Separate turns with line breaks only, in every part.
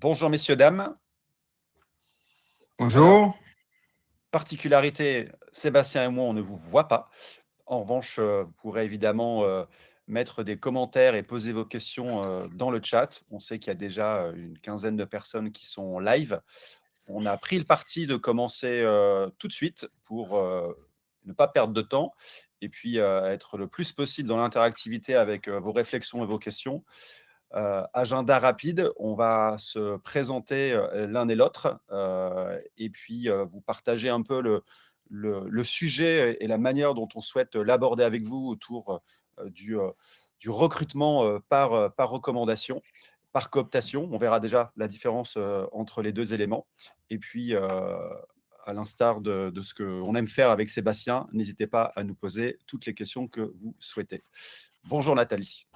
Bonjour messieurs, dames. Alors,
Bonjour.
particularité, Sébastien et moi, on ne vous voit pas. En revanche, vous pourrez évidemment, mettre des commentaires et poser vos questions, dans le chat. On sait qu'il y a déjà, une quinzaine de personnes qui sont en live. On a pris le parti de commencer, tout de suite pour, ne pas perdre de temps et puis, être le plus possible dans l'interactivité avec, vos réflexions et vos questions. Agenda rapide, on va se présenter l'un et l'autre et puis vous partager un peu le sujet et la manière dont on souhaite l'aborder avec vous autour du recrutement par recommandation, par cooptation. On verra déjà la différence entre les deux éléments. Et puis, à l'instar de ce qu'on aime faire avec Sébastien, n'hésitez pas à nous poser toutes les questions que vous souhaitez. Bonjour Nathalie.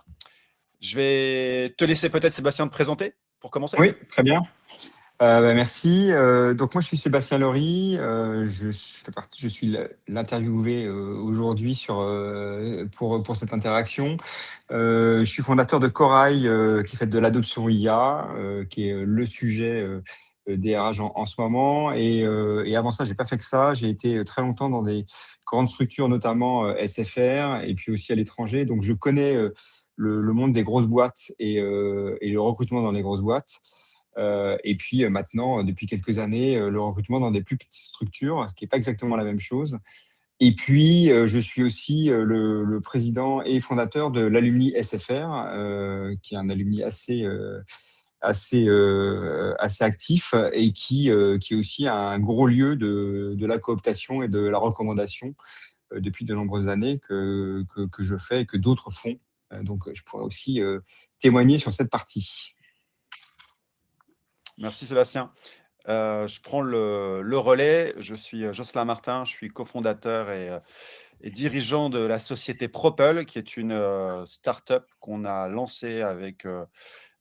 Je vais te laisser peut-être, Sébastien, te présenter pour commencer.
Oui, très bien. Merci. Donc moi, je suis Sébastien Laurie. Je suis l'interviewé aujourd'hui pour cette interaction. Je suis fondateur de Corail, qui fait de l'adoption IA, qui est le sujet des RH en ce moment. Et avant ça, j'ai pas fait que ça. J'ai été très longtemps dans des grandes structures, notamment SFR, et puis aussi à l'étranger. Donc je connais le monde des grosses boîtes et le recrutement dans les grosses boîtes. Et puis maintenant, depuis quelques années, le recrutement dans des plus petites structures, ce qui n'est pas exactement la même chose. Et puis, je suis aussi le président et fondateur de l'Alumni SFR, qui est un alumni assez actif et qui est aussi un gros lieu de la cooptation et de la recommandation depuis de nombreuses années que je fais et que d'autres font. Donc, je pourrais aussi témoigner sur cette partie.
Merci, Sébastien. Je prends le relais. Je suis Jocelyn Martin, je suis cofondateur et dirigeant de la société Propel, qui est une start-up qu'on a lancée avec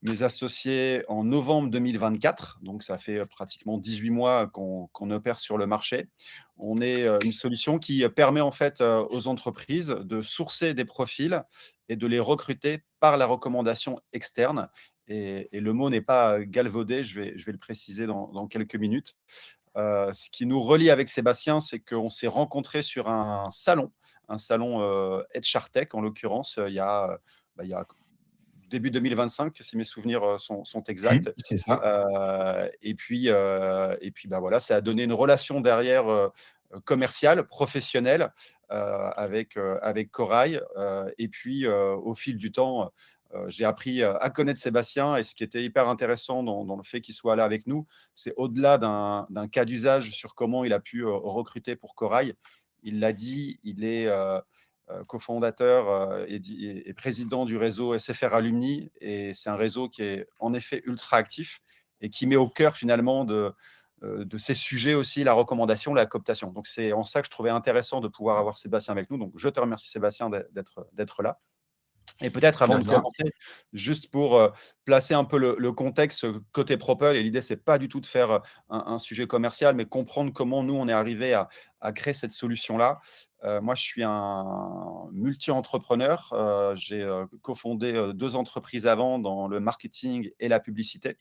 mes associés en novembre 2024. Donc, ça fait pratiquement 18 mois qu'on opère sur le marché. On est une solution qui permet en fait aux entreprises de sourcer des profils et de les recruter par la recommandation externe. Et le mot n'est pas galvaudé, je vais le préciser dans quelques minutes. Ce qui nous relie avec Sébastien, c'est qu'on s'est rencontrés sur un salon HR Tech, en l'occurrence, il y a début 2025, si mes souvenirs sont exacts.
C'est ça.
Et puis bah, voilà, ça a donné une relation derrière commerciale, professionnelle avec Corail. Et puis, au fil du temps, j'ai appris à connaître Sébastien. Et ce qui était hyper intéressant dans le fait qu'il soit là avec nous, c'est au-delà d'un cas d'usage sur comment il a pu recruter pour Corail. Il l'a dit, il est cofondateur et président du réseau SFR Alumni. Et c'est un réseau qui est en effet ultra actif et qui met au cœur finalement de ces sujets aussi la recommandation, la cooptation. Donc c'est en ça que je trouvais intéressant de pouvoir avoir Sébastien avec nous. Donc je te remercie Sébastien d'être là. Et peut-être
De
avant de
rien.
commencer, juste pour placer un peu le contexte côté Propel, et l'idée, c'est pas du tout de faire un sujet commercial, mais comprendre comment nous, on est arrivé à créer cette solution-là. Moi, je suis un multi-entrepreneur. J'ai cofondé 2 entreprises avant dans le marketing et la publicité.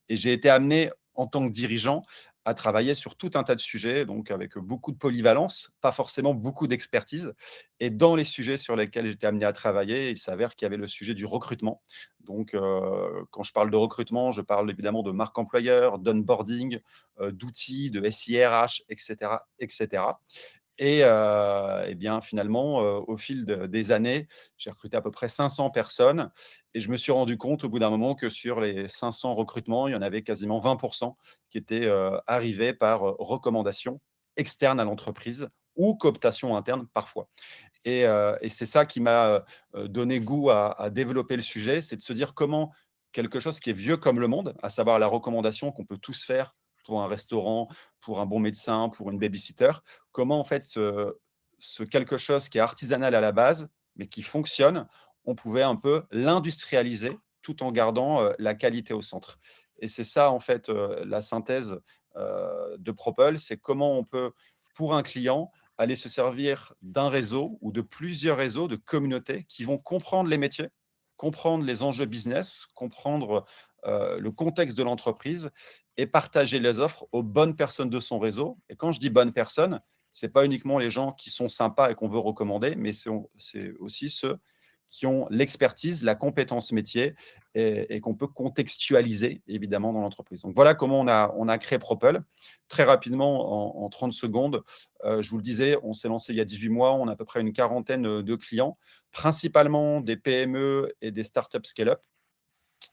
Et j'ai été amené, en tant que dirigeant, à travailler sur tout un tas de sujets, donc avec beaucoup de polyvalence, pas forcément beaucoup d'expertise. Et dans les sujets sur lesquels j'étais amené à travailler, il s'avère qu'il y avait le sujet du recrutement. Donc, quand je parle de recrutement, je parle évidemment de marque employeur, d'onboarding, d'outils, de SIRH, etc., etc. Et bien, finalement, au fil des années, j'ai recruté à peu près 500 personnes et je me suis rendu compte au bout d'un moment que sur les 500 recrutements, il y en avait quasiment 20% qui étaient arrivés par recommandation externe à l'entreprise ou cooptation interne parfois. Et c'est ça qui m'a donné goût à développer le sujet, c'est de se dire comment quelque chose qui est vieux comme le monde, à savoir la recommandation qu'on peut tous faire pour un restaurant, pour un bon médecin, pour une babysitter, comment en fait ce quelque chose qui est artisanal à la base, mais qui fonctionne, on pouvait un peu l'industrialiser tout en gardant la qualité au centre. Et c'est ça en fait la synthèse de Propel, c'est comment on peut, pour un client, aller se servir d'un réseau ou de plusieurs réseaux de communautés qui vont comprendre les métiers, comprendre les enjeux business, comprendre le contexte de l'entreprise et partager les offres aux bonnes personnes de son réseau. Et quand je dis bonnes personnes, ce n'est pas uniquement les gens qui sont sympas et qu'on veut recommander, mais c'est aussi ceux qui ont l'expertise, la compétence métier et qu'on peut contextualiser évidemment dans l'entreprise. Donc voilà comment on a créé Propel. Très rapidement, en 30 secondes, je vous le disais, on s'est lancé il y a 18 mois, on a à peu près une quarantaine de clients, principalement des PME et des startups scale-up.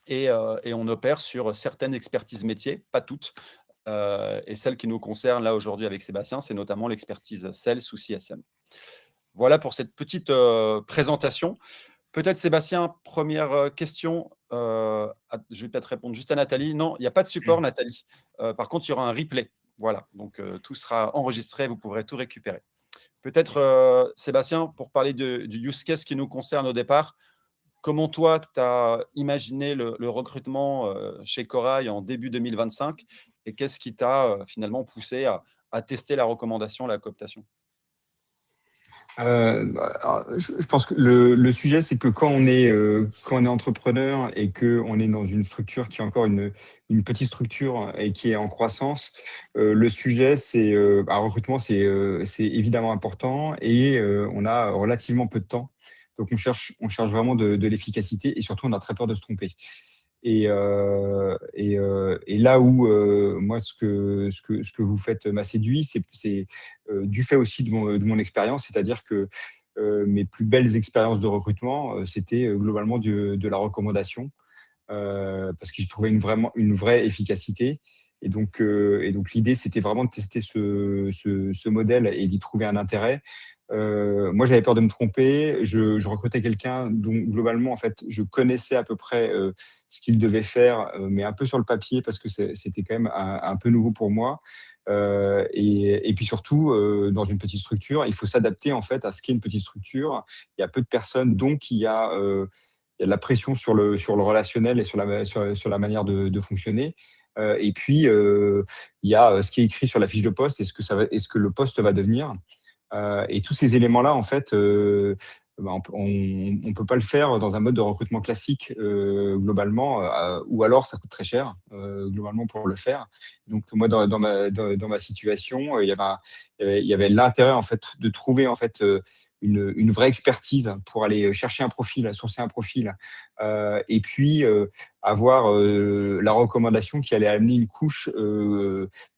Et on opère sur certaines expertises métiers, pas toutes. Et celle qui nous concerne là aujourd'hui avec Sébastien, c'est notamment l'expertise Sales ou CSM. Voilà pour cette petite présentation. Peut-être Sébastien, première question. Je vais peut-être répondre juste à Nathalie. Non, il n'y a pas de support, Nathalie. Par contre, il y aura un replay. Voilà, donc tout sera enregistré, vous pourrez tout récupérer. Peut-être, Sébastien, pour parler du use case qui nous concerne au départ, comment toi, tu as imaginé le recrutement chez Corail en début 2025 et qu'est-ce qui t'a finalement poussé à tester la recommandation, la cooptation?
Je pense que le sujet, c'est que quand on est entrepreneur et qu'on est dans une structure qui est encore une petite structure et qui est en croissance, le sujet, recrutement, c'est évidemment important et on a relativement peu de temps. Donc, on cherche vraiment de l'efficacité et surtout, on a très peur de se tromper. Et là où moi, ce que vous faites m'a séduit, c'est du fait aussi de mon expérience, c'est-à-dire que mes plus belles expériences de recrutement, c'était globalement de la recommandation, parce que j'y trouvais une vraie efficacité. Et donc l'idée, c'était vraiment de tester ce modèle et d'y trouver un intérêt. Moi, j'avais peur de me tromper. Je recrutais quelqu'un dont, globalement, en fait, je connaissais à peu près ce qu'il devait faire, mais un peu sur le papier, parce que c'était quand même un peu nouveau pour moi. Et puis surtout, dans une petite structure, il faut s'adapter en fait à ce qu'est une petite structure. Il y a peu de personnes, donc il y a de la pression sur le relationnel et sur la manière de fonctionner. Et puis, il y a ce qui est écrit sur la fiche de poste et ce que le poste va devenir. Et tous ces éléments-là, en fait, on ne peut pas le faire dans un mode de recrutement classique, globalement, ou alors ça coûte très cher, globalement, pour le faire. Donc, moi, dans ma situation, il y avait l'intérêt, en fait, de trouver, en fait, une vraie expertise pour aller chercher un profil, sourcer un profil, et puis avoir la recommandation qui allait amener une couche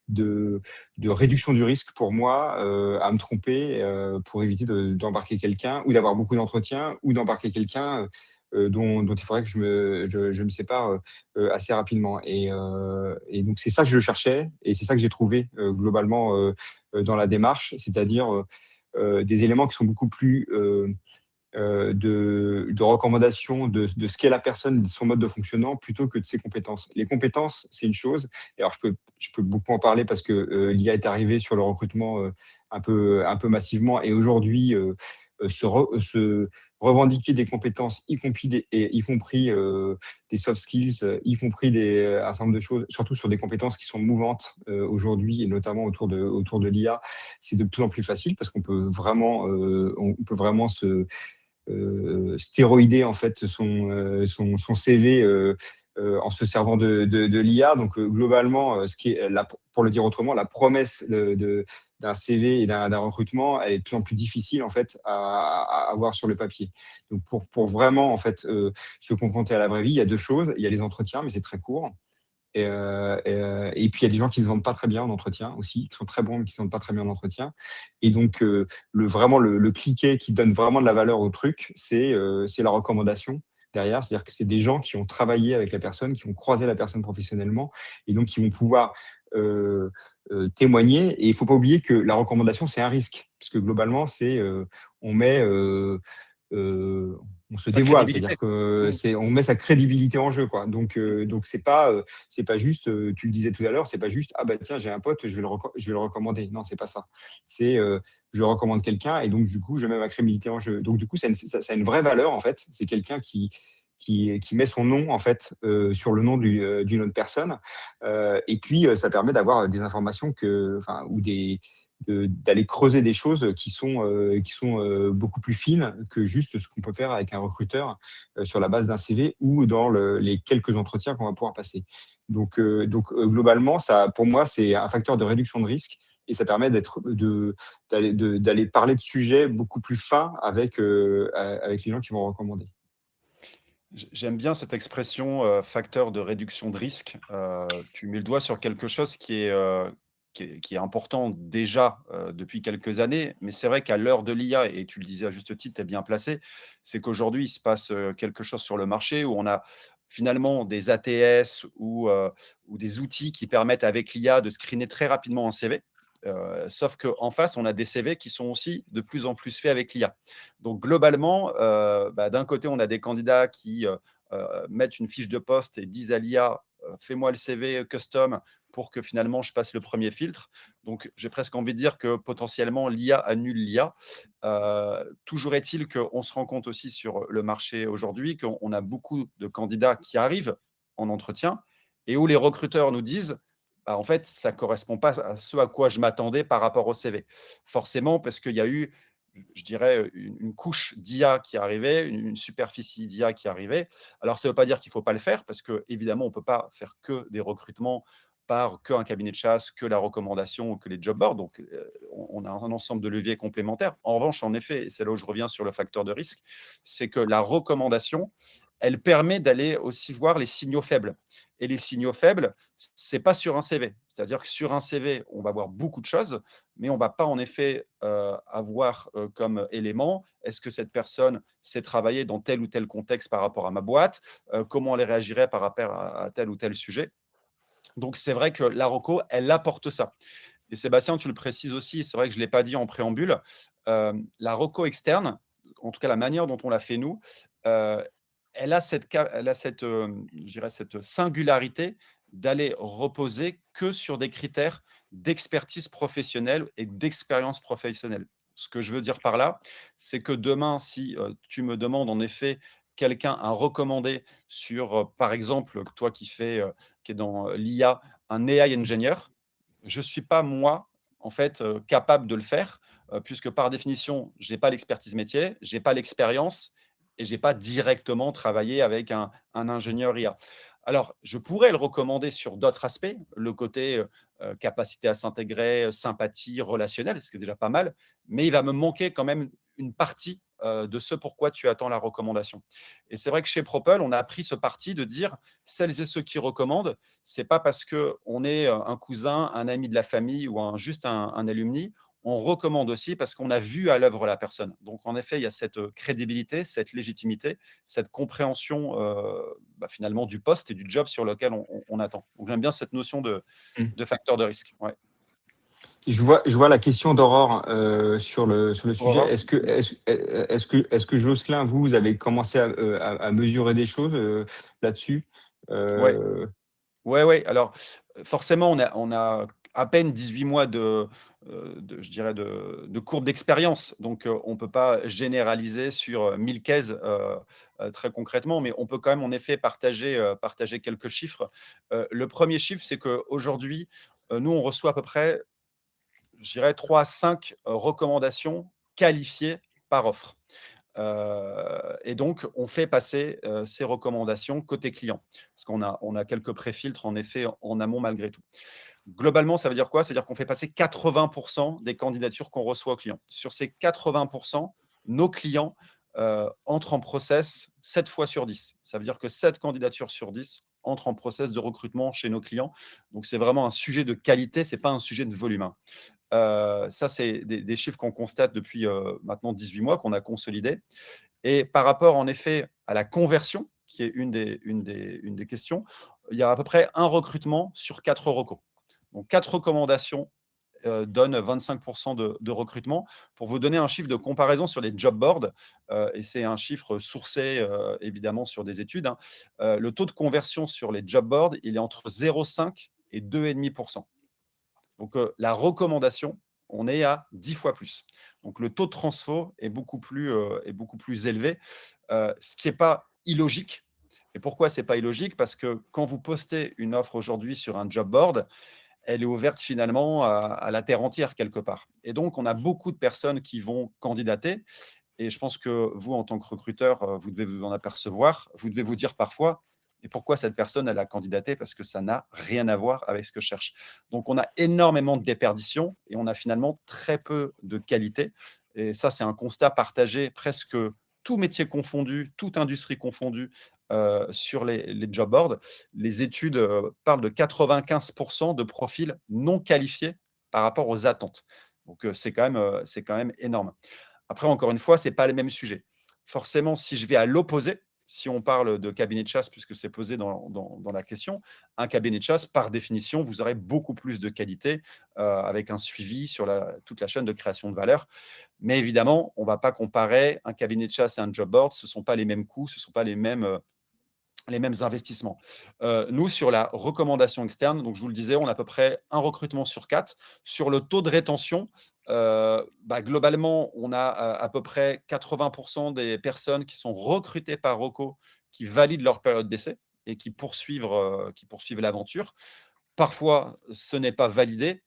de réduction du risque pour moi, à me tromper, pour éviter d'embarquer quelqu'un ou d'avoir beaucoup d'entretiens ou d'embarquer quelqu'un dont il faudrait que je me sépare assez rapidement. Et donc, c'est ça que je cherchais et c'est ça que j'ai trouvé globalement dans la démarche, c'est-à-dire des éléments qui sont beaucoup plus de recommandations de ce qu'est la personne, de son mode de fonctionnement, plutôt que de ses compétences. Les compétences, c'est une chose. Et alors, je peux beaucoup en parler parce que l'IA est arrivée sur le recrutement un peu massivement. Et aujourd'hui, se revendiquer des compétences, y compris des soft skills, y compris un certain nombre de choses, surtout sur des compétences qui sont mouvantes aujourd'hui, et notamment autour de l'IA, c'est de plus en plus facile parce on peut vraiment stéroïder en fait son CV en se servant de l'IA. Donc globalement, ce qui est pour le dire autrement, la promesse d'un CV et d'un recrutement, elle est de plus en plus difficile en fait à avoir sur le papier. Donc pour vraiment en fait se confronter à la vraie vie, il y a deux choses. Il y a les entretiens, mais c'est très court. Et puis, il y a des gens qui ne se vendent pas très bien en entretien aussi, qui sont très bons, mais qui ne se vendent pas très bien en entretien. Et donc, vraiment, le cliquet qui donne vraiment de la valeur au truc, c'est la recommandation derrière. C'est-à-dire que c'est des gens qui ont travaillé avec la personne, qui ont croisé la personne professionnellement, et donc qui vont pouvoir témoigner. Et il ne faut pas oublier que la recommandation, c'est un risque, parce que globalement, on met on se
Sa
dévoile,
crédibilité.
c'est-à-dire que
Mmh.
on met sa crédibilité en jeu, quoi. Donc c'est pas juste, tu le disais tout à l'heure, c'est pas juste ah bah tiens j'ai un pote, je vais le recommander. Non, c'est pas ça. C'est je recommande quelqu'un et donc du coup je mets ma crédibilité en jeu. Donc du coup ça a une vraie valeur en fait. C'est quelqu'un qui met son nom en fait sur le nom d'une autre personne. Et puis ça permet d'avoir des informations enfin ou d'aller creuser des choses qui sont beaucoup plus fines que juste ce qu'on peut faire avec un recruteur sur la base d'un CV ou dans les quelques entretiens qu'on va pouvoir passer. Globalement, ça, pour moi, c'est un facteur de réduction de risque et ça permet d'aller parler de sujets beaucoup plus fins avec les gens qui vont recommander.
J'aime bien cette expression, facteur de réduction de risque. Tu mets le doigt sur quelque chose qui est important déjà, depuis quelques années. Mais c'est vrai qu'à l'heure de l'IA, et tu le disais à juste titre, tu es bien placé, c'est qu'aujourd'hui, il se passe, quelque chose sur le marché où on a finalement des ATS ou des outils qui permettent avec l'IA de screener très rapidement un CV. Sauf qu'en face, on a des CV qui sont aussi de plus en plus faits avec l'IA. Donc globalement, d'un côté, on a des candidats qui mettent une fiche de poste et disent à l'IA, fais-moi le CV custom pour que finalement je passe le premier filtre. Donc j'ai presque envie de dire que potentiellement l'IA annule l'IA. Toujours est-il qu'on se rend compte aussi sur le marché aujourd'hui qu'on a beaucoup de candidats qui arrivent en entretien et où les recruteurs nous disent, en fait, ça ne correspond pas à ce à quoi je m'attendais par rapport au CV. Forcément, parce qu'il y a eu, je dirais, une couche d'IA qui arrivait, une superficie d'IA qui arrivait. Alors, ça ne veut pas dire qu'il ne faut pas le faire, parce qu'évidemment, on ne peut pas faire que des recrutements par qu'un cabinet de chasse, que la recommandation ou que les job boards. Donc, on a un ensemble de leviers complémentaires. En revanche, en effet, et c'est là où je reviens sur le facteur de risque, c'est que la recommandation, elle permet d'aller aussi voir les signaux faibles. Et les signaux faibles, ce n'est pas sur un CV. C'est-à-dire que sur un CV, on va voir beaucoup de choses, mais on ne va pas en effet avoir comme élément, est-ce que cette personne sait travailler dans tel ou tel contexte par rapport à ma boîte, comment elle réagirait par rapport à tel ou tel sujet. Donc c'est vrai que la reco, elle apporte ça. Et Sébastien, tu le précises aussi, c'est vrai que je ne l'ai pas dit en préambule, la reco externe, en tout cas la manière dont on l'a fait nous, euh, elle a cette, je dirais, cette singularité d'aller reposer que sur des critères d'expertise professionnelle et d'expérience professionnelle. Ce que je veux dire par là, c'est que demain, si tu me demandes en effet quelqu'un à recommander sur, par exemple, toi qui est dans l'IA, un AI engineer, je ne suis pas, moi, en fait, capable de le faire, puisque par définition, je n'ai pas l'expertise métier, je n'ai pas l'expérience et je n'ai pas directement travaillé avec un ingénieur IA. Alors, je pourrais le recommander sur d'autres aspects, le côté capacité à s'intégrer, sympathie, relationnel, ce qui est déjà pas mal, mais il va me manquer quand même une partie de ce pourquoi tu attends la recommandation. Et c'est vrai que chez Propel, on a pris ce parti de dire celles et ceux qui recommandent, c'est pas parce qu'on est un cousin, un ami de la famille ou juste un alumni, on recommande aussi parce qu'on a vu à l'œuvre la personne. Donc, en effet, il y a cette crédibilité, cette légitimité, cette compréhension finalement du poste et du job sur lequel on attend. Donc, j'aime bien cette notion de facteur de risque. Ouais.
Je vois la question d'Aurore sur le sujet.
Aurore.
Est-ce que Jocelyn, vous avez commencé à mesurer des choses là-dessus?
Ouais.
Euh,
Ouais, ouais. Alors, forcément, on a à peine 18 mois je dirais de courbe d'expérience. Donc, on ne peut pas généraliser sur 1000 cases très concrètement, mais on peut quand même, en effet, partager quelques chiffres. Le premier chiffre, c'est qu'aujourd'hui, nous, on reçoit à peu près, je dirais, 3 à 5 recommandations qualifiées par offre. Et donc, on fait passer ces recommandations côté client, parce on a quelques préfiltres, en effet, en amont malgré tout. Globalement, ça veut dire quoi? C'est-à-dire qu'on fait passer 80% des candidatures qu'on reçoit aux clients. Sur ces 80%, nos clients entrent en process 7 fois sur 10. Ça veut dire que 7 candidatures sur 10 entrent en process de recrutement chez nos clients. Donc, c'est vraiment un sujet de qualité, ce n'est pas un sujet de volume, hein. Ça, c'est des chiffres qu'on constate depuis maintenant 18 mois, qu'on a consolidés. Et par rapport, en effet, à la conversion, qui est une des questions, il y a à peu près un recrutement sur 4 recos. Donc, 4 recommandations donnent 25% de recrutement. Pour vous donner un chiffre de comparaison sur les job boards, et c'est un chiffre sourcé évidemment sur des études, hein, le taux de conversion sur les job boards, il est entre 0,5 et 2,5%. Donc, la recommandation, on est à 10 fois plus. Donc, le taux de transfo est beaucoup plus élevé, ce qui n'est pas illogique. Et pourquoi ce n'est pas illogique? Parce que quand vous postez une offre aujourd'hui sur un job board, elle est ouverte finalement à la terre entière quelque part. Et donc, on a beaucoup de personnes qui vont candidater. Et je pense que vous, en tant que recruteur, vous devez vous en apercevoir. Vous devez vous dire parfois, et pourquoi cette personne, elle a candidaté? Parce que ça n'a rien à voir avec ce que je cherche. Donc, on a énormément de déperdition et on a finalement très peu de qualité. Et ça, c'est un constat partagé presque tout métier confondu, toute industrie confondue sur les job boards. Les études parlent de 95% de profils non qualifiés par rapport aux attentes. Donc, c'est quand même énorme. Après, encore une fois, ce n'est pas les mêmes sujets. Forcément, si je vais à l'opposé, si on parle de cabinet de chasse, puisque c'est posé dans la question, un cabinet de chasse, par définition, vous aurez beaucoup plus de qualité avec un suivi sur toute la chaîne de création de valeur. Mais évidemment, on ne va pas comparer un cabinet de chasse et un job board. Ce ne sont pas les mêmes coûts, ce ne sont pas les mêmes investissements. Nous, sur la recommandation externe, donc je vous le disais, on a à peu près un recrutement sur 4. Sur le taux de rétention, globalement, on a à peu près 80% des personnes qui sont recrutées par Roco qui valident leur période d'essai et qui poursuivent l'aventure. Parfois, ce n'est pas validé.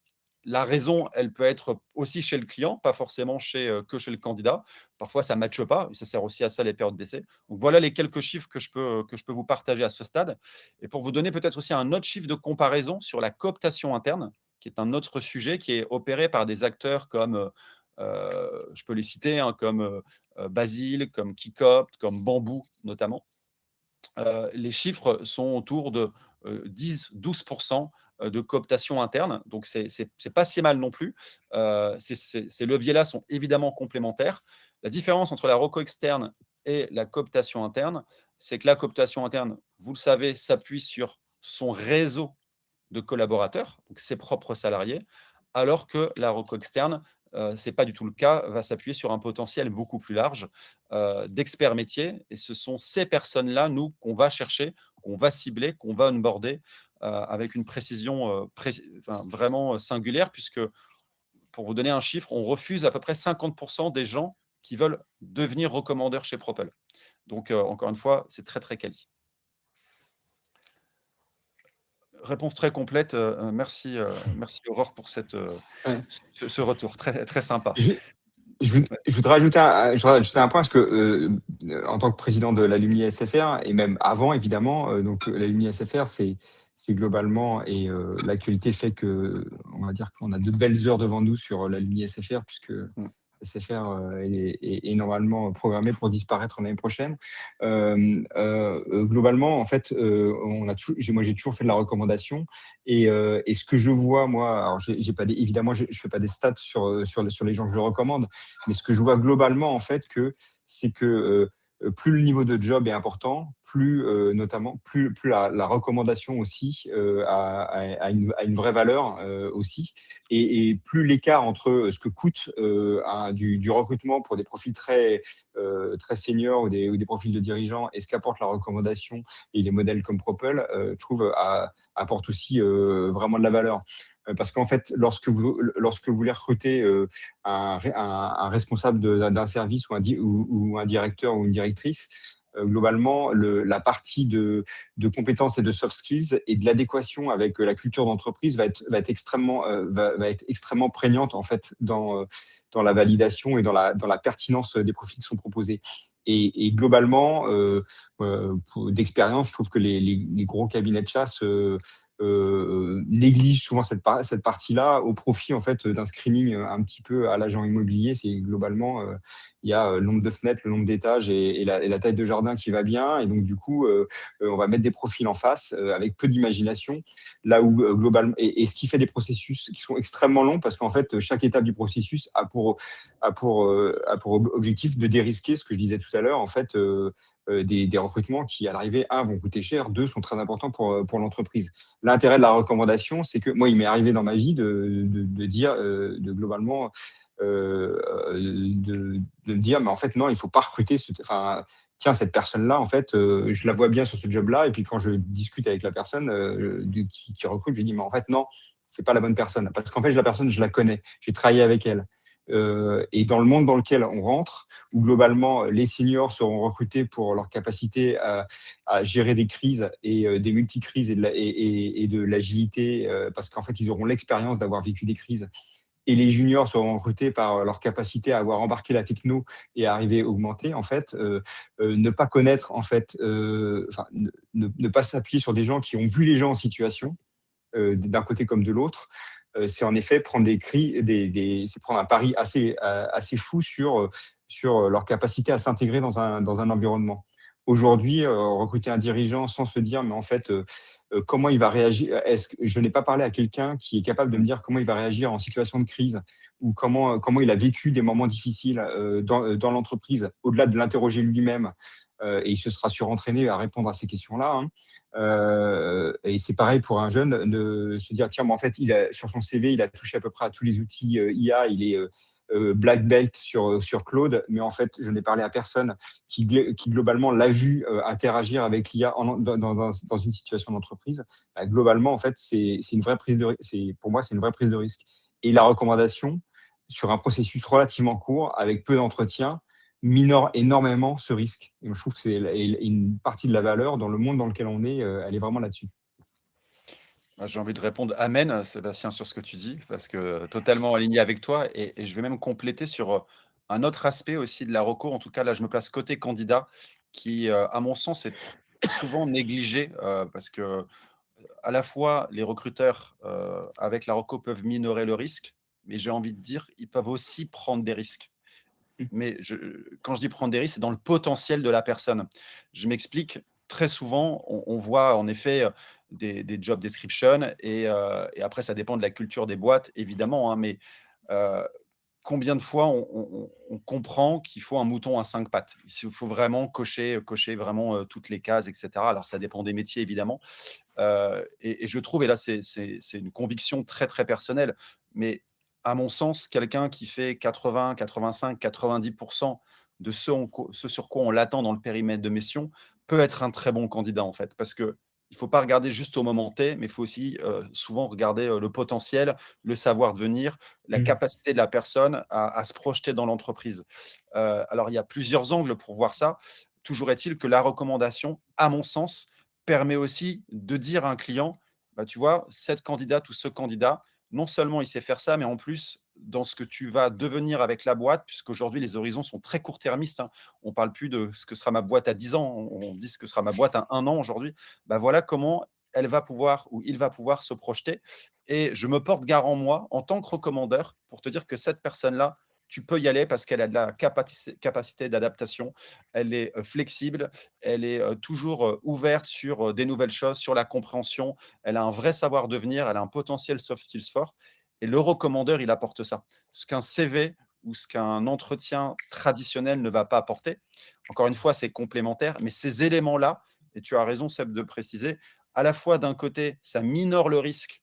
La raison, elle peut être aussi chez le client, pas forcément que chez le candidat. Parfois, ça ne matche pas. Et ça sert aussi à ça, les périodes d'essai. Donc, voilà les quelques chiffres que je peux vous partager à ce stade. Et pour vous donner peut-être aussi un autre chiffre de comparaison sur la cooptation interne, qui est un autre sujet qui est opéré par des acteurs comme, je peux les citer, hein, comme Basile, comme Kikopt, comme Bamboo notamment. Les chiffres sont autour de 10-12% de cooptation interne. Donc, ce n'est pas si mal non plus. Ces leviers-là sont évidemment complémentaires. La différence entre la reco externe et la cooptation interne, c'est que la cooptation interne, vous le savez, s'appuie sur son réseau de collaborateurs, donc ses propres salariés, alors que la reco externe, ce n'est pas du tout le cas, va s'appuyer sur un potentiel beaucoup plus large d'experts métiers. Et ce sont ces personnes-là, nous, qu'on va chercher, qu'on va cibler, qu'on va onboarder avec une précision vraiment singulière, puisque, pour vous donner un chiffre, on refuse à peu près 50% des gens qui veulent devenir recommandeurs chez Propel. Donc, encore une fois, c'est très, très quali. Réponse très complète. Merci, Aurore, pour
Ouais.
ce retour. Très, très sympa.
Je, je voudrais ajouter un point, parce que en tant que président de l'Alumni SFR, et même avant, évidemment, donc l'Alumni SFR, c'est globalement, et l'actualité fait que, on va dire qu'on a de belles heures devant nous sur l'Alumni SFR, puisque
Mm.
SFR est normalement programmé pour disparaître l'année prochaine. Globalement, en fait, moi j'ai toujours fait de la recommandation, et ce que je vois, moi, alors j'ai pas évidemment je fais pas des stats sur les gens que je recommande, mais ce que je vois globalement, en fait, c'est que plus le niveau de job est important, notamment plus la recommandation aussi a une vraie valeur aussi, et plus l'écart entre ce que coûte du recrutement pour des profils très seniors, ou des profils de dirigeants, et ce qu'apporte la recommandation et les modèles comme Propel, je trouve, apporte aussi vraiment de la valeur. Parce qu'en fait, lorsque vous voulez recruter un responsable d'un service, ou un directeur ou une directrice, globalement, la partie de compétences et de soft skills et de l'adéquation avec la culture d'entreprise va être extrêmement prégnante, en fait, dans la validation et dans la pertinence des profils qui sont proposés. Et globalement, d'expérience, je trouve que les gros cabinets de chasse négligent souvent cette partie-là, au profit, en fait, d'un screening un petit peu à l'agent immobilier. C'est globalement, il y a le nombre de fenêtres, le nombre d'étages, et la taille de jardin qui va bien. Et donc, du coup, on va mettre des profils en face avec peu d'imagination, là où globalement, et ce qui fait des processus qui sont extrêmement longs, parce qu'en fait, chaque étape du processus a pour objectif de dérisquer, ce que je disais tout à l'heure, en fait, des recrutements qui, à l'arrivée, vont coûter cher, deux, sont très importants pour l'entreprise. L'intérêt de la recommandation, c'est que moi, il m'est arrivé dans ma vie de dire, globalement, de me dire, mais en fait, non, il ne faut pas recruter. Tiens, cette personne-là, en fait, je la vois bien sur ce job-là. Et puis, quand je discute avec la personne qui recrute, je dis, mais en fait, non, c'est pas la bonne personne. Parce qu'en fait, la personne, je la connais. J'ai travaillé avec elle. Et dans le monde dans lequel on rentre, où globalement les seniors seront recrutés pour leur capacité à gérer des crises et des multi-crises et de l'agilité, parce qu'en fait, ils auront l'expérience d'avoir vécu des crises. Et les juniors seront recrutés par leur capacité à avoir embarqué la techno et à arriver augmenté. En fait, ne pas connaître, en fait, ne pas s'appuyer sur des gens qui ont vu les gens en situation, d'un côté comme de l'autre, c'est en effet prendre c'est prendre un pari assez fou sur leur capacité à s'intégrer dans un environnement. Aujourd'hui, recruter un dirigeant sans se dire, mais en fait, comment il va réagir. Est-ce que je n'ai pas parlé à quelqu'un qui est capable de me dire comment il va réagir en situation de crise ou comment il a vécu des moments difficiles dans l'entreprise, au-delà de l'interroger lui-même, et il se sera surentraîné à répondre à ces questions-là, hein. Et c'est pareil pour un jeune de se dire, tiens, mais en fait, sur son CV, il a touché à peu près à tous les outils IA, il est black belt sur Claude, mais en fait, je n'ai parlé à personne qui globalement l'a vu interagir avec l'IA dans une situation d'entreprise. Bah, globalement, en fait, c'est une vraie prise pour moi, c'est une vraie prise de risque. Et la recommandation, sur un processus relativement court, avec peu d'entretien, minore énormément ce risque. Et je trouve que c'est une partie de la valeur dans le monde dans lequel on est, elle est vraiment là-dessus.
J'ai envie de répondre amen, Sébastien, sur ce que tu dis, parce que totalement aligné avec toi et je vais même compléter sur, un autre aspect aussi de la reco. En tout cas, là, je me place côté candidat qui, à mon sens, est souvent négligé, parce que, à la fois les recruteurs, avec la reco peuvent minorer le risque, mais j'ai envie de dire, ils peuvent aussi prendre des risques. Mais quand je dis prendre des risques, c'est dans le potentiel de la personne. Je m'explique, très souvent, on voit en effet des job descriptions et après, ça dépend de la culture des boîtes, évidemment, hein, mais euh, combien de fois on comprend qu'il faut un mouton à 5 pattes? Il faut vraiment cocher vraiment toutes les cases, etc. Alors, ça dépend des métiers, évidemment. Et je trouve, et là, c'est une conviction très, très personnelle, mais à mon sens, quelqu'un qui fait 80, 85, 90% de ce sur quoi on l'attend dans le périmètre de mission peut être un très bon candidat, en fait. Parce que il ne faut pas regarder juste au moment T, mais il faut aussi souvent regarder le potentiel, le savoir devenir, la
Mm.
capacité de la personne à se projeter dans l'entreprise. Alors, il y a plusieurs angles pour voir ça. Toujours est-il que la recommandation, à mon sens, permet aussi de dire à un client, bah, tu vois, cette candidate ou ce candidat, non seulement il sait faire ça, mais en plus, dans ce que tu vas devenir avec la boîte, puisqu'aujourd'hui, les horizons sont très court-termistes, hein. On ne parle plus de ce que sera ma boîte à 10 ans, on dit ce que sera ma boîte à 1 an aujourd'hui. Bah, voilà comment elle va pouvoir ou il va pouvoir se projeter. Et je me porte garant, moi, en tant que recommandeur, pour te dire que cette personne-là, tu peux y aller parce qu'elle a de la capacité d'adaptation, elle est flexible, elle est toujours ouverte sur des nouvelles choses, sur la compréhension. Elle a un vrai savoir devenir, elle a un potentiel soft skills fort. Et le recommandeur, il apporte ça. Ce qu'un CV ou ce qu'un entretien traditionnel ne va pas apporter. Encore une fois, c'est complémentaire, mais ces éléments-là, et tu as raison, Seb, de préciser, à la fois d'un côté, ça minore le risque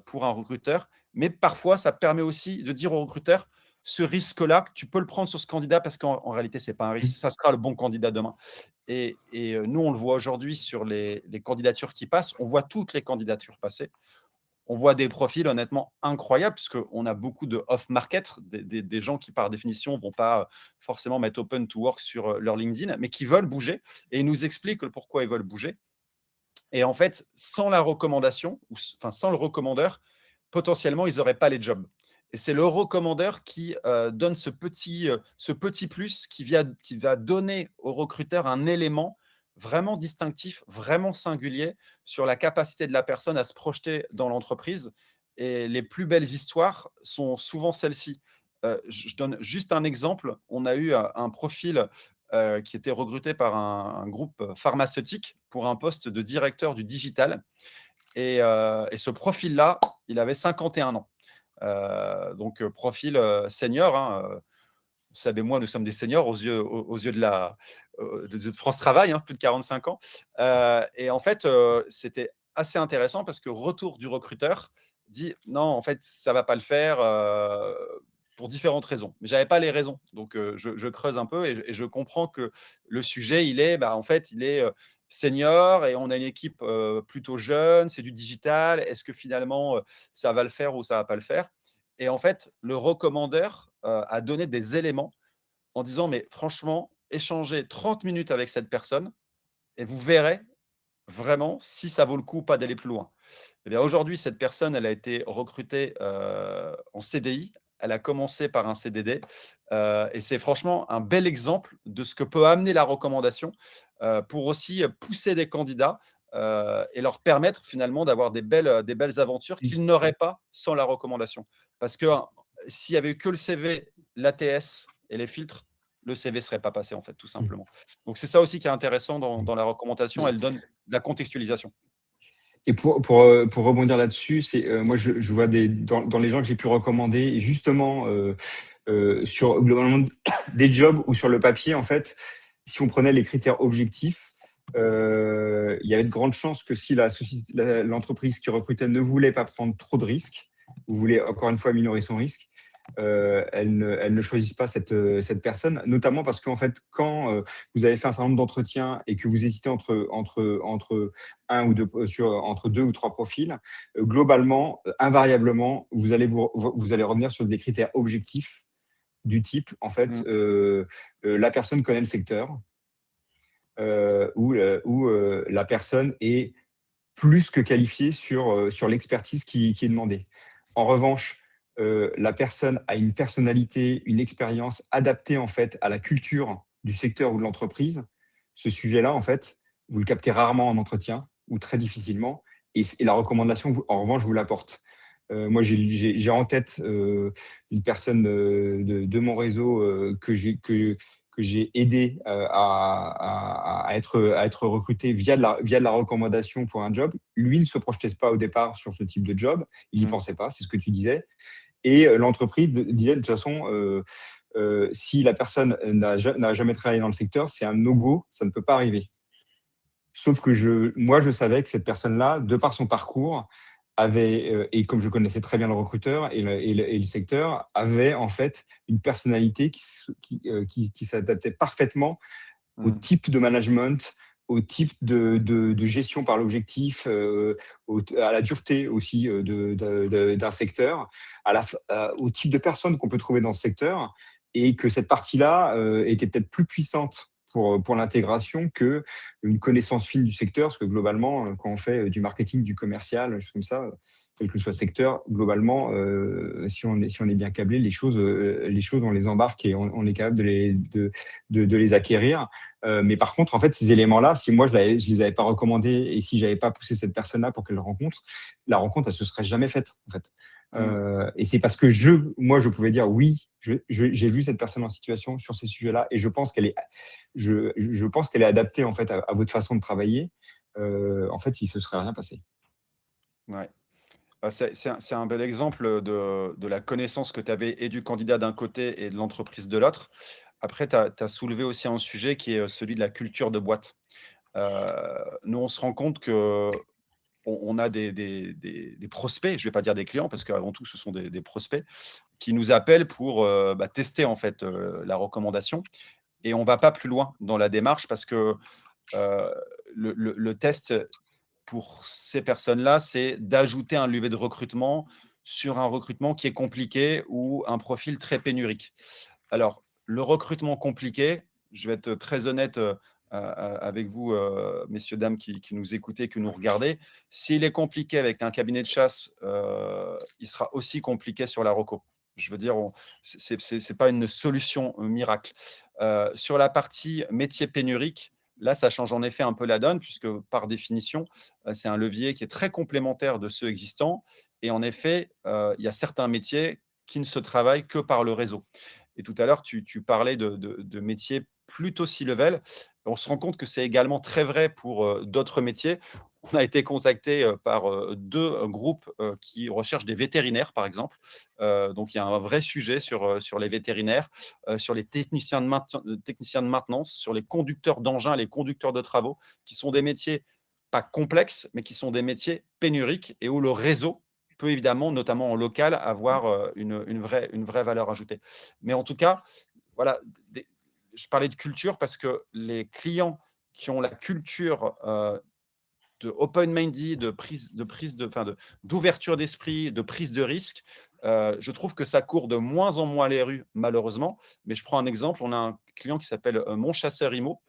pour un recruteur, mais parfois, ça permet aussi de dire au recruteur, ce risque-là, tu peux le prendre sur ce candidat parce qu'en réalité, ce n'est pas un risque. Ça sera le bon candidat demain. Et nous, on le voit aujourd'hui sur les candidatures qui passent. On voit toutes les candidatures passer. On voit des profils honnêtement incroyables, puisqu'on a beaucoup de off-market, des gens qui, par définition, ne vont pas forcément mettre open to work sur leur LinkedIn, mais qui veulent bouger. Et ils nous expliquent pourquoi ils veulent bouger. Et en fait, sans la recommandation, enfin sans le recommandeur, potentiellement, ils n'auraient pas les jobs. Et c'est le recommandeur qui donne ce petit plus qui va donner au recruteur un élément vraiment distinctif, vraiment singulier sur la capacité de la personne à se projeter dans l'entreprise. Et les plus belles histoires sont souvent celles-ci. Je donne juste un exemple. On a eu un profil qui était recruté par un groupe pharmaceutique pour un poste de directeur du digital. Et ce profil-là, il avait 51 ans. Donc, profil senior, hein. Vous savez, moi, nous sommes des seniors aux yeux de France Travail, hein, plus de 45 ans. Et en fait, c'était assez intéressant parce que retour du recruteur dit non, en fait, ça ne va pas le faire pour différentes raisons. Mais je n'avais pas les raisons. Donc, je creuse un peu et je comprends que le sujet, en fait, il est senior et on a une équipe plutôt jeune, c'est du digital. Est-ce que finalement, ça va le faire ou ça ne va pas le faire? Et en fait, le recommandeur a donné des éléments en disant, mais franchement, échangez 30 minutes avec cette personne et vous verrez vraiment si ça vaut le coup ou pas d'aller plus loin. Eh bien, aujourd'hui, cette personne, elle a été recrutée en CDI. Elle a commencé par un CDD. Et c'est franchement un bel exemple de ce que peut amener la recommandation pour aussi pousser des candidats et leur permettre finalement d'avoir des belles aventures
Mmh.
qu'ils n'auraient pas sans la recommandation. Parce que s'il y avait eu que le CV, l'ATS et les filtres, le CV ne serait pas passé, en fait, tout
Mmh.
simplement. Donc, c'est ça aussi qui est intéressant
Mmh.
dans la recommandation. Elle donne de la contextualisation.
Et pour rebondir là-dessus, c'est moi je vois dans les gens que j'ai pu recommander, et justement sur globalement des jobs ou sur le papier, en fait, si on prenait les critères objectifs, il y avait de grandes chances que si l'entreprise qui recrutait ne voulait pas prendre trop de risques, ou voulait encore une fois minorer son risque, elle ne choisisse pas cette personne, notamment parce qu'en fait, quand vous avez fait un certain nombre d'entretiens et que vous hésitez entre un ou deux, entre deux ou trois profils, globalement, invariablement, vous allez revenir sur des critères objectifs du type, en fait,
Mmh.
la personne connaît le secteur, ou la personne est plus que qualifiée sur l'expertise qui est demandée. En revanche, la personne a une personnalité, une expérience adaptée en fait à la culture du secteur ou de l'entreprise. Ce sujet-là, en fait, vous le captez rarement en entretien ou très difficilement. Et la recommandation, en revanche, vous l'apporte. Moi, j'ai en tête une personne de mon réseau que j'ai aidé à être recruté via de la recommandation pour un job. Lui ne se projetait pas au départ sur ce type de job. Il n'y
Mmh.
pensait pas, c'est ce que tu disais. Et l'entreprise disait de toute façon, si la personne n'a jamais travaillé dans le secteur, c'est un no-go, ça ne peut pas arriver. Sauf que moi, je savais que cette personne-là, de par son parcours, avait, et comme je connaissais très bien le recruteur et le secteur, avait en fait une personnalité qui s'adaptait parfaitement au
Mmh.
type de management, au type de gestion par l'objectif, à la dureté aussi d'un secteur, au type de personnes qu'on peut trouver dans ce secteur, et que cette partie-là était peut-être plus puissante pour l'intégration qu'une connaissance fine du secteur, parce que globalement, quand on fait du marketing, du commercial, des choses comme ça, quel que soit le secteur, globalement, si on est bien câblé, les choses, on les embarque et on est capable de les acquérir. Mais par contre, en fait, ces éléments-là, si moi je les avais pas recommandés et si j'avais pas poussé cette personne-là pour qu'elle le rencontre, la rencontre, elle se serait jamais faite, en fait.
Mmh.
Et c'est parce que moi, je pouvais dire oui, j'ai vu cette personne en situation sur ces sujets-là et je pense qu'elle est adaptée en fait à votre façon de travailler. En fait, il se serait rien passé.
Ouais. Bah, c'est un bel exemple de la connaissance que tu avais et du candidat d'un côté et de l'entreprise de l'autre. Après, tu as soulevé aussi un sujet qui est celui de la culture de boîte. Nous, on se rend compte qu'on a des prospects, je ne vais pas dire des clients, parce qu'avant tout, ce sont des prospects, qui nous appellent pour tester en fait la recommandation. Et on ne va pas plus loin dans la démarche parce que euh, le test pour ces personnes-là, c'est d'ajouter un levier de recrutement sur un recrutement qui est compliqué ou un profil très pénurique. Alors, le recrutement compliqué, je vais être très honnête avec vous, messieurs, dames qui nous écoutez, qui nous regardez. S'il est compliqué avec un cabinet de chasse, il sera aussi compliqué sur la reco. Je veux dire, ce n'est pas une solution miracle. Sur la partie métier pénurique, là, ça change en effet un peu la donne, puisque par définition, c'est un levier qui est très complémentaire de ceux existants. Et en effet, il y a certains métiers qui ne se travaillent que par le réseau. Et tout à l'heure, tu parlais de métiers plutôt C-level. On se rend compte que c'est également très vrai pour d'autres métiers. On a été contacté par deux groupes qui recherchent des vétérinaires, par exemple. Donc, il y a un vrai sujet sur les vétérinaires, sur les techniciens de maintenance, sur les conducteurs d'engins, les conducteurs de travaux, qui sont des métiers pas complexes, mais qui sont des métiers pénuriques et où le réseau peut évidemment, notamment en local, avoir une vraie valeur ajoutée. Mais en tout cas, voilà, je parlais de culture parce que les clients qui ont la culture de open-minded, d'ouverture d'esprit, de prise de risque, Je trouve que ça court de moins en moins les rues, malheureusement. Mais je prends un exemple. On a un client qui s'appelle Mon Chasseur Immo,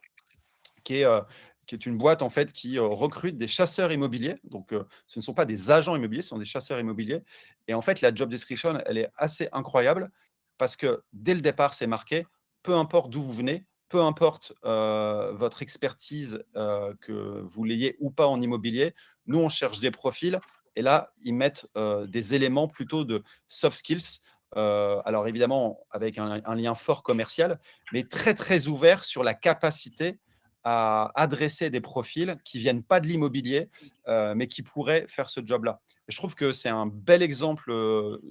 qui est, euh, qui est une boîte en fait qui recrute des chasseurs immobiliers. Donc, ce ne sont pas des agents immobiliers, ce sont des chasseurs immobiliers. Et en fait, la job description, elle est assez incroyable parce que dès le départ, c'est marqué, peu importe d'où vous venez, peu importe votre expertise, que vous l'ayez ou pas en immobilier, nous, on cherche des profils. Et là, ils mettent des éléments plutôt de soft skills. Alors évidemment, avec un lien fort commercial, mais très, très ouvert sur la capacité à adresser des profils qui viennent pas de l'immobilier, mais qui pourraient faire ce job-là. Je trouve que c'est un bel exemple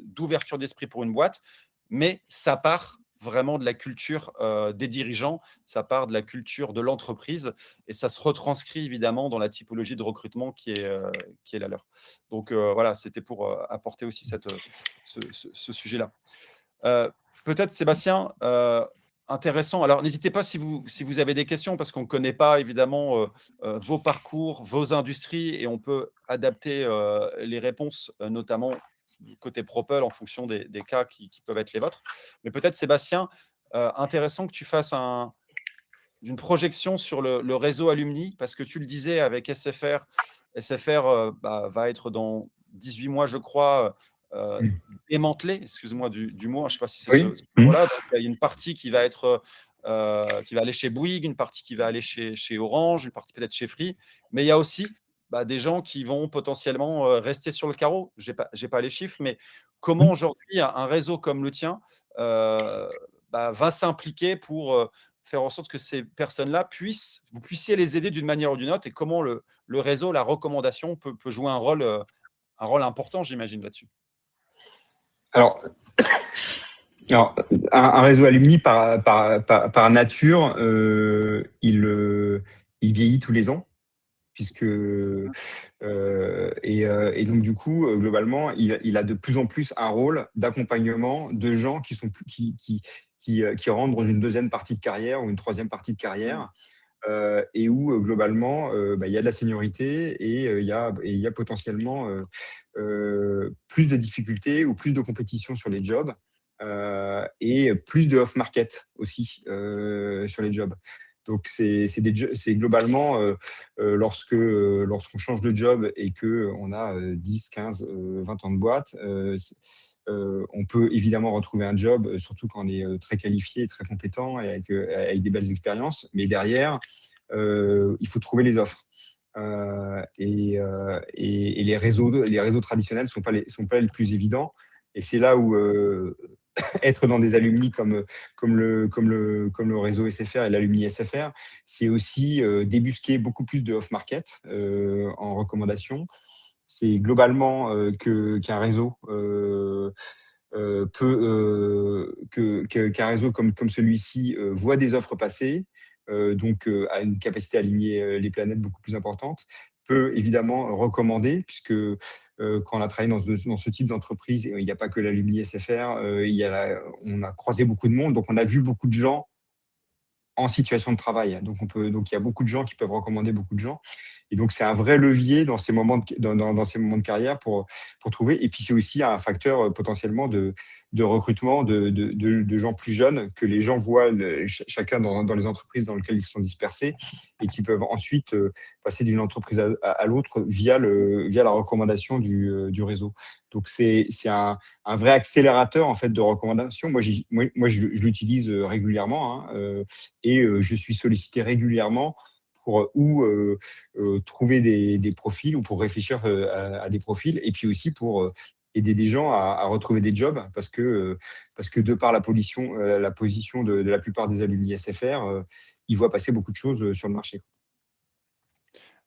d'ouverture d'esprit pour une boîte, mais ça part vraiment de la culture des dirigeants, ça part de la culture de l'entreprise, et ça se retranscrit évidemment dans la typologie de recrutement qui est la leur. Donc voilà, c'était pour apporter aussi ce sujet-là. Euh, Peut-être, Sébastien, intéressant. Alors, n'hésitez pas si vous avez des questions, parce qu'on ne connaît pas évidemment vos parcours, vos industries, et on peut adapter les réponses, notamment du côté Propel, en fonction des cas qui peuvent être les vôtres. Mais peut-être, Sébastien, intéressant que tu fasses une projection sur le réseau Alumni, parce que tu le disais avec SFR. SFR va être dans 18 mois, je crois,
Mm.
démantelé, excuse-moi du mot, hein, je ne sais pas si c'est
Oui.
ce
Mm.
mot-là. Donc, il y a une partie qui va être qui va aller chez Bouygues, une partie qui va aller chez Orange, une partie peut-être chez Free, mais il y a aussi des gens qui vont potentiellement rester sur le carreau. J'ai pas les chiffres, mais comment aujourd'hui un réseau comme le tien va s'impliquer pour faire en sorte que ces personnes-là vous puissiez les aider d'une manière ou d'une autre, et comment le réseau, la recommandation peut jouer un rôle important, j'imagine, là-dessus.
Alors, alors un réseau alumni par nature, il vieillit tous les ans, puisque et donc du coup, globalement, il a de plus en plus un rôle d'accompagnement de gens qui sont qui rentrent dans une deuxième partie de carrière ou une troisième partie de carrière, et où globalement, il y a de la seniorité, et il y a potentiellement plus de difficultés ou plus de compétition sur les jobs, et plus de off-market aussi sur les jobs. Donc, c'est globalement, lorsqu'on change de job et qu'on a 10, 15, 20 ans de boîte, on peut évidemment retrouver un job, surtout quand on est très qualifié, très compétent et avec des belles expériences. Mais derrière, il faut trouver les offres. Et les réseaux traditionnels sont pas les plus évidents. Et c'est là où être dans des alumni comme le réseau SFR et l'alumni SFR, c'est aussi débusquer beaucoup plus de off-market en recommandation. C'est globalement qu'un réseau qu'un réseau comme celui-ci voit des offres passer, donc a une capacité à aligner les planètes beaucoup plus importante, peut évidemment recommander, puisque quand on a travaillé dans ce type d'entreprise, il n'y a pas que l'alumni SFR, on a croisé beaucoup de monde, donc on a vu beaucoup de gens en situation de travail. Donc il y a beaucoup de gens qui peuvent recommander beaucoup de gens. Et donc, c'est un vrai levier dans ces moments dans ces moments de carrière pour trouver. Et puis, c'est aussi un facteur potentiellement de recrutement de gens plus jeunes, que les gens voient chacun dans les entreprises dans lesquelles ils sont dispersés, et qui peuvent ensuite passer d'une entreprise à l'autre via la recommandation du réseau. Donc, c'est un vrai accélérateur en fait de recommandation. Je l'utilise régulièrement, hein, et je suis sollicité régulièrement pour trouver des profils, ou pour réfléchir à des profils, et puis aussi pour aider des gens à retrouver des jobs, parce que de par la position de la plupart des alumni SFR, ils voient passer beaucoup de choses sur le marché.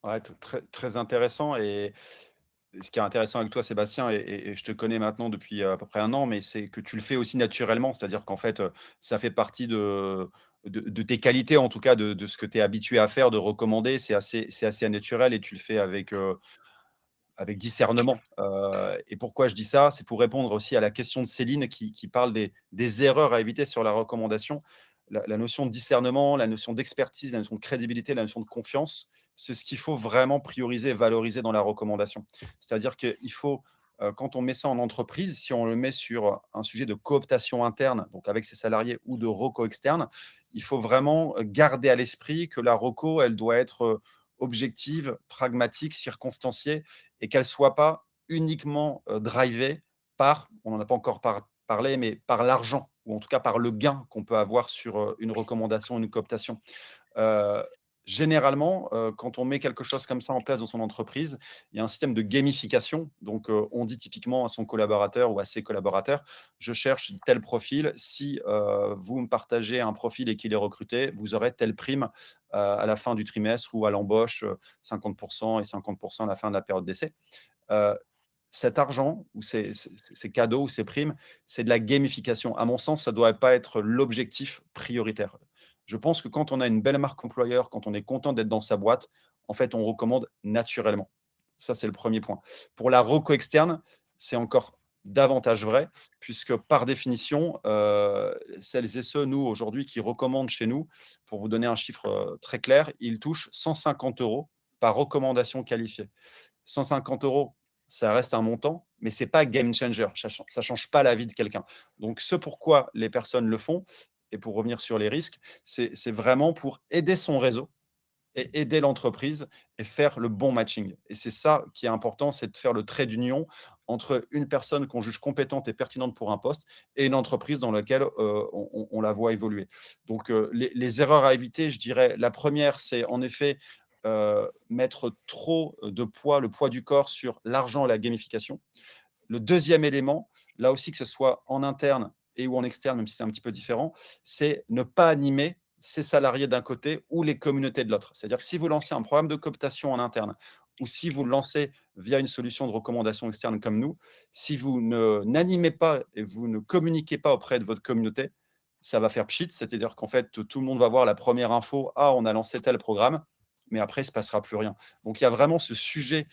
Ouais, très, très intéressant. Et ce qui est intéressant avec toi, Sébastien, et je te connais maintenant depuis à peu près un an, mais c'est que tu le fais aussi naturellement. C'est-à-dire qu'en fait, ça fait partie de tes qualités, en tout cas de ce que tu es habitué à faire, de recommander. C'est assez naturel, et tu le fais avec discernement. Et pourquoi je dis ça? C'est pour répondre aussi à la question de Céline qui parle des erreurs à éviter sur la recommandation. La notion de discernement, la notion d'expertise, la notion de crédibilité, la notion de confiance, c'est ce qu'il faut vraiment prioriser et valoriser dans la recommandation. C'est-à-dire qu'il faut quand on met ça en entreprise, si on le met sur un sujet de cooptation interne, donc avec ses salariés, ou de reco externe, il faut vraiment garder à l'esprit que la reco, elle doit être objective, pragmatique, circonstanciée, et qu'elle ne soit pas uniquement drivée par, on n'en a pas encore parlé, mais par l'argent, ou en tout cas par le gain qu'on peut avoir sur une recommandation, une cooptation. Heu, Généralement, quand on met quelque chose comme ça en place dans son entreprise, il y a un système de gamification. Donc, on dit typiquement à son collaborateur ou à ses collaborateurs: «Je cherche tel profil. Si, vous me partagez un profil et qu'il est recruté, vous aurez telle prime, à la fin du trimestre ou à l'embauche, 50 et 50 à la fin de la période d'essai». Heu, Cet argent ou ces cadeaux ou ces primes, c'est de la gamification. À mon sens, ça ne doit pas être l'objectif prioritaire. Je pense que quand on a une belle marque employeur, quand on est content d'être dans sa boîte, en fait, on recommande naturellement. Ça, c'est le premier point. Pour la reco externe, c'est encore davantage vrai puisque par définition, celles et ceux, nous, aujourd'hui, qui recommandent chez nous, pour vous donner un chiffre, très clair, ils touchent 150 € par recommandation qualifiée. 150 €, ça reste un montant, mais c'est pas game changer. Ça change pas la vie de quelqu'un. Donc ce pourquoi les personnes le font, et pour revenir sur les risques, c'est vraiment pour aider son réseau et aider l'entreprise et faire le bon matching. Et c'est ça qui est important, c'est de faire le trait d'union entre une personne qu'on juge compétente et pertinente pour un poste et une entreprise dans laquelle, on la voit évoluer. Donc, les erreurs à éviter, je dirais, la première, c'est en effet, mettre trop de poids, le poids du corps sur l'argent et la gamification. Le deuxième élément, là aussi que ce soit en interne et ou en externe, même si c'est un petit peu différent, c'est ne pas animer ses salariés d'un côté ou les communautés de l'autre. C'est-à-dire que si vous lancez un programme de cooptation en interne ou si vous le lancez via une solution de recommandation externe comme nous, si vous n'animez pas et vous ne communiquez pas auprès de votre communauté, ça va faire pchit, c'est-à-dire qu'en fait, tout le monde va voir la première info: «Ah, on a lancé tel programme», mais après, il ne se passera plus rien. Donc, il y a vraiment ce sujet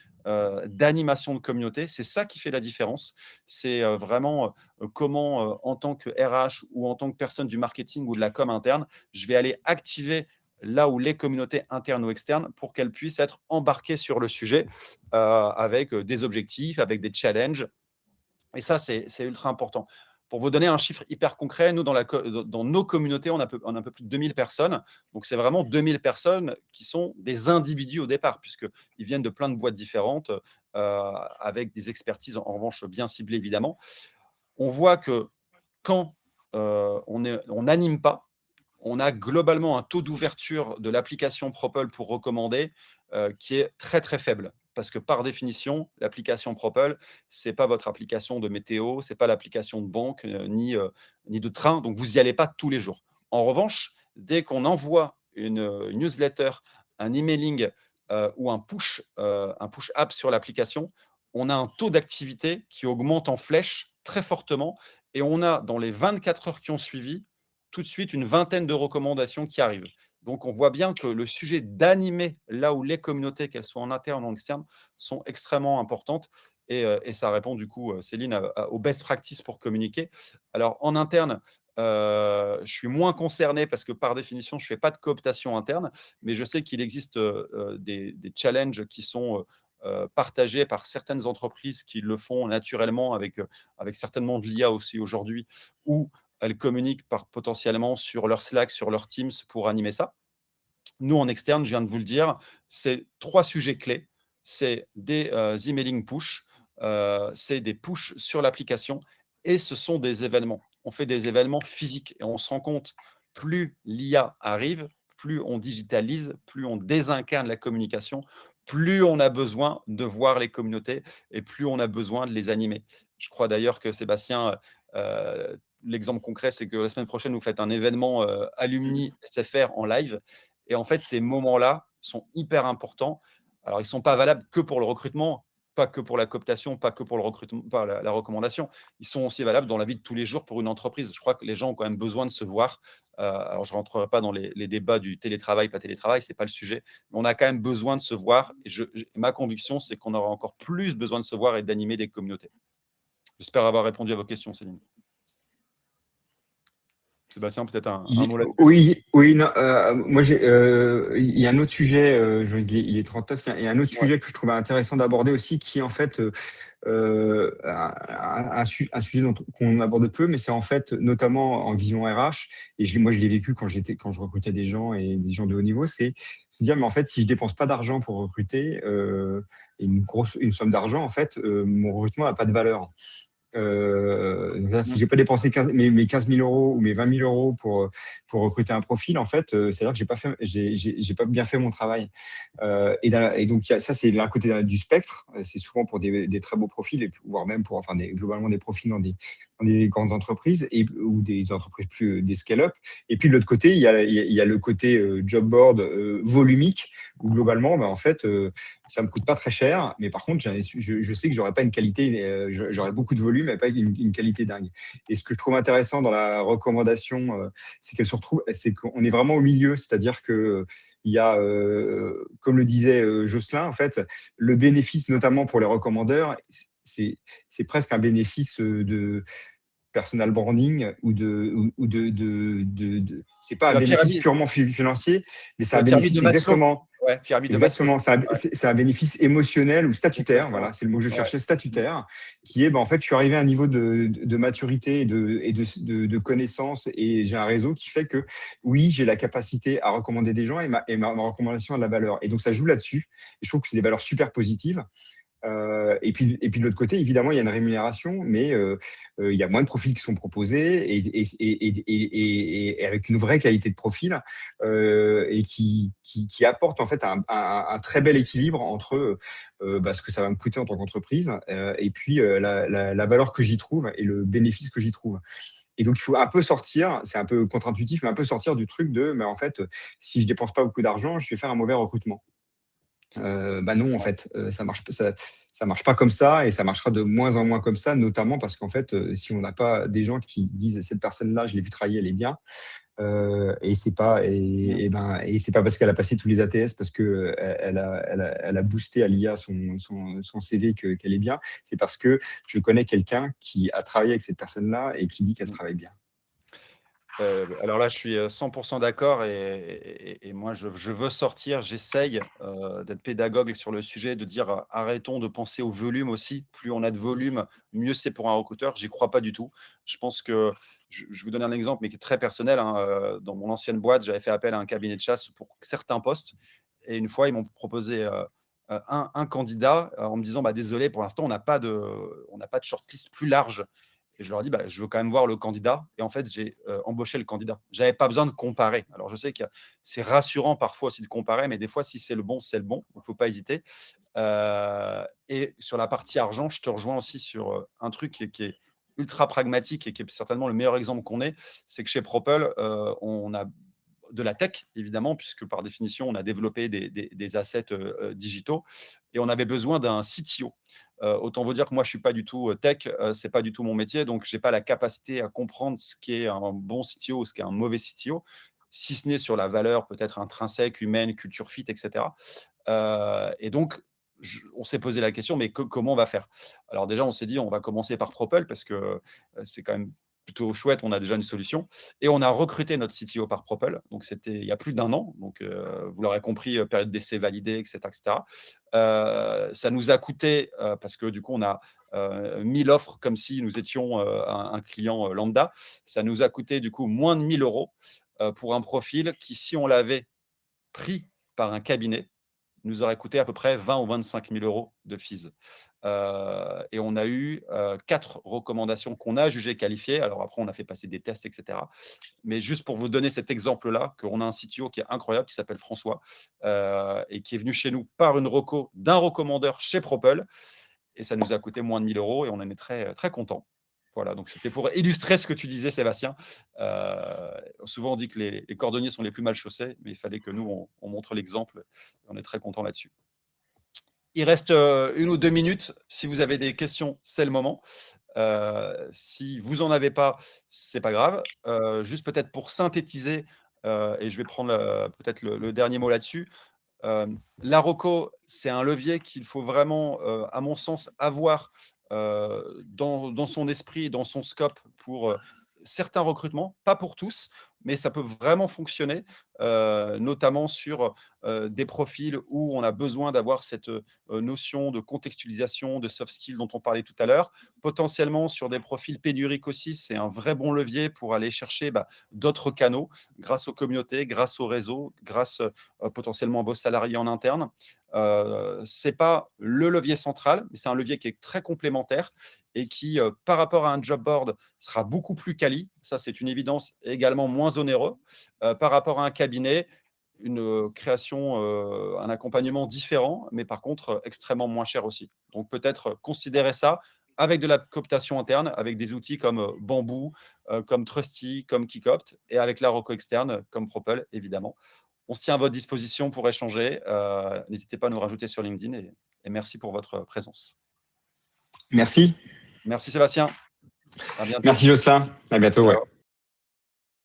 d'animation de communauté. C'est ça qui fait la différence. C'est vraiment comment, en tant que RH ou en tant que personne du marketing ou de la com interne, je vais aller activer là où les communautés internes ou externes pour qu'elles puissent être embarquées sur le sujet avec des objectifs, avec des challenges. Et ça, c'est ultra important. Pour vous donner un chiffre hyper concret, nous, dans nos communautés, on a un peu plus de 2000 personnes. Donc, c'est vraiment 2000 personnes qui sont des individus au départ, puisqu'ils viennent de plein de boîtes différentes, avec des expertises, en revanche, bien ciblées, évidemment. On voit que quand on n'anime pas, on a globalement un taux d'ouverture de l'application Propel pour recommander qui est très très faible. Parce que par définition, l'application Propel, ce n'est pas votre application de météo, ce n'est pas l'application de banque, ni de train, donc vous n'y allez pas tous les jours. En revanche, dès qu'on envoie une newsletter, un emailing ou un push app sur l'application, on a un taux d'activité qui augmente en flèche très fortement et on a, dans les 24 heures qui ont suivi, tout de suite une vingtaine de recommandations qui arrivent. Donc, on voit bien que le sujet d'animer là où les communautés, qu'elles soient en interne ou en externe, sont extrêmement importantes. Et ça répond du coup, Céline, aux best practices pour communiquer. Alors, en interne, je suis moins concerné parce que par définition, je ne fais pas de cooptation interne, mais je sais qu'il existe des challenges qui sont partagés par certaines entreprises qui le font naturellement avec certainement de l'IA aussi aujourd'hui, ou elles communiquent potentiellement sur leur Slack, sur leur Teams pour animer ça. Nous, en externe, je viens de vous le dire, c'est 3 sujets clés. C'est des emailing push, c'est des push sur l'application et ce sont des événements. On fait des événements physiques et on se rend compte, plus l'IA arrive, plus on digitalise, plus on désincarne la communication, plus on a besoin de voir les communautés et plus on a besoin de les animer. Je crois d'ailleurs que Sébastien, l'exemple concret, c'est que la semaine prochaine, vous faites un événement Alumni SFR en live et en fait, ces moments-là sont hyper importants. Alors, ils ne sont pas valables que pour le recrutement, pas que pour la cooptation, pas que pour le recrutement, pas la recommandation. Ils sont aussi valables dans la vie de tous les jours pour une entreprise. Je crois que les gens ont quand même besoin de se voir. Alors, je ne rentrerai pas dans les débats du télétravail, pas télétravail, ce n'est pas le sujet. Mais on a quand même besoin de se voir. Et ma conviction, c'est qu'on aura encore plus besoin de se voir et d'animer des communautés. J'espère avoir répondu à vos questions, Céline. Sébastien, peut-être un mot là-dessus.
Oui, oui, non, moi il y a un autre sujet, il est 39, il y a un autre
Ouais.
sujet que je trouvais intéressant d'aborder aussi, qui est en fait un sujet qu'on aborde peu, mais c'est en fait notamment en vision RH, et moi je l'ai vécu quand je recrutais des gens et des gens de haut niveau, c'est se dire, mais en fait, si je dépense pas d'argent pour recruter, une somme d'argent, en fait, mon recrutement n'a pas de valeur. Donc là, si
Mmh.
j'ai pas dépensé mes 15 000 euros ou mes 20 000 euros pour recruter un profil, en fait, c'est-à-dire que j'ai pas bien fait mon travail. Et donc, ça, c'est l'un côté du spectre. C'est souvent pour des très beaux profils, voire même pour, enfin, globalement des profils dans des grandes entreprises ou des entreprises des scale-up. Et puis, de l'autre côté, il y a le côté job board volumique, où globalement, en fait, ça me coûte pas très cher, mais par contre, je sais que j'aurais pas une qualité, j'aurais beaucoup de volume, mais pas une qualité dingue. Et ce que je trouve intéressant dans la recommandation, c'est qu'on est vraiment au milieu, c'est-à-dire que il y a, comme le disait Jocelyn, en fait, le bénéfice, notamment pour les recommandeurs, c'est c'est presque un bénéfice de personal branding c'est pas
C'est
un
la
bénéfice
pyramide,
purement financier, mais c'est
c'est
un
la pyramide de
bénéfice
Maslow.
exactement.
Ouais, pyramide de Maslow.
Exactement,
Ouais,
c'est un bénéfice émotionnel ou statutaire, voilà,
exactement.
c'est le mot que je
Ouais.
cherchais,
Mmh.
statutaire, qui est, en fait, je suis arrivé à un niveau de maturité et de connaissances, et j'ai un réseau qui fait que, oui, j'ai la capacité à recommander des gens, ma recommandation a de la valeur. Et donc, ça joue là-dessus. Et je trouve que c'est des valeurs super positives. Et puis de l'autre côté, évidemment, il y a une rémunération, mais il y a moins de profils qui sont proposés et avec une vraie qualité de profil et qui apporte en fait un très bel équilibre entre ce que ça va me coûter en tant qu'entreprise et puis la valeur que j'y trouve et le bénéfice que j'y trouve. Et donc, il faut un peu sortir, c'est un peu contre-intuitif, mais un peu sortir du truc mais en fait, si je dépense pas beaucoup d'argent, je vais faire un mauvais recrutement. Non, en fait, ça marche pas comme ça, et ça marchera de moins en moins comme ça, notamment parce qu'en fait, si on n'a pas des gens qui disent cette personne-là, je l'ai vu travailler, elle est bien,
Mmh.
et c'est pas parce qu'elle a passé tous les ATS parce que elle a boosté à l'IA son CV qu'elle est bien, c'est parce que je connais quelqu'un qui a travaillé avec cette personne-là et qui dit qu'elle
Mmh.
travaille bien.
Alors là, je suis 100% d'accord et moi, je veux sortir, j'essaye d'être pédagogue sur le sujet, de dire arrêtons de penser au volume aussi. Plus on a de volume, mieux c'est pour un recruteur. J'y crois pas du tout. Je pense que, je vous donne un exemple, mais qui est très personnel, hein. Dans mon ancienne boîte, j'avais fait appel à un cabinet de chasse pour certains postes. Et une fois, ils m'ont proposé un candidat en me disant bah, désolé, pour l'instant, on n'a pas de shortlist plus large. Et je leur ai dit, bah, je veux quand même voir le candidat. Et en fait, j'ai embauché le candidat. Je n'avais pas besoin de comparer. Alors, je sais que c'est rassurant parfois aussi de comparer, mais des fois, si c'est le bon, c'est le bon. Donc, il ne faut pas hésiter. Et sur la partie argent, je te rejoins aussi sur un truc qui est ultra pragmatique et qui est certainement le meilleur exemple qu'on ait. C'est que chez Propel, on a de la tech, évidemment, puisque par définition, on a développé des assets digitaux et on avait besoin d'un CTO. Autant vous dire que moi, je ne suis pas du tout tech, ce n'est pas du tout mon métier, donc je n'ai pas la capacité à comprendre ce qu'est un bon CTO ou ce qu'est un mauvais CTO, si ce n'est sur la valeur peut-être intrinsèque, humaine, culture fit, etc. Et donc, on s'est posé la question, mais comment on va faire? Alors déjà, on s'est dit, on va commencer par Propel parce que c'est quand même plutôt chouette, on a déjà une solution. Et on a recruté notre CTO par Propel. Donc, c'était il y a plus d'un an. Donc, vous l'aurez compris, période d'essai validée, etc. etc. Ça nous a coûté, parce que du coup, on a mis l'offre comme si nous étions un client lambda. Ça nous a coûté du coup moins de 1 000 euros pour un profil qui, si on l'avait pris par un cabinet, nous aurait coûté à peu près 20 ou 25 000 euros de fees. Et on a eu 4 recommandations qu'on a jugées qualifiées. Alors après, on a fait passer des tests, etc. Mais juste pour vous donner cet exemple-là, qu'on a un CTO qui est incroyable, qui s'appelle François, et qui est venu chez nous par une reco d'un recommandeur chez Propel. Et ça nous a coûté moins de 1 000 euros et on en est très, très content. Voilà, donc c'était pour illustrer ce que tu disais, Sébastien. Souvent, on dit que les cordonniers sont les plus mal chaussés, mais il fallait que nous, on montre l'exemple. On est très content là-dessus. Il reste 1 ou 2 minutes. Si vous avez des questions, c'est le moment. Si vous n'en avez pas, c'est pas grave. Juste peut-être pour synthétiser, et je vais prendre peut-être le dernier mot là-dessus. La reco, c'est un levier qu'il faut vraiment, à mon sens, avoir dans son esprit, dans son scope pour certains recrutements, pas pour tous, mais ça peut vraiment fonctionner, notamment sur des profils où on a besoin d'avoir cette notion de contextualisation, de soft skills dont on parlait tout à l'heure. Potentiellement sur des profils pénuriques aussi, c'est un vrai bon levier pour aller chercher d'autres canaux grâce aux communautés, grâce au réseau, grâce potentiellement à vos salariés en interne. Ce n'est pas le levier central, mais c'est un levier qui est très complémentaire et qui, par rapport à un job board, sera beaucoup plus quali. Ça, c'est une évidence, et également moins onéreux. Par rapport à un cabinet, une création, un accompagnement différent, mais par contre, extrêmement moins cher aussi. Donc, peut-être considérer ça avec de la cooptation interne, avec des outils comme Bamboo, comme Trusty, comme Kickopt, et avec la reco externe, comme Propel, évidemment. On se tient à votre disposition pour échanger. N'hésitez pas à nous rajouter sur LinkedIn et merci pour votre présence.
Merci.
Merci Sébastien. À bientôt.
Merci Jocelyn. À bientôt. Ouais.
Ciao.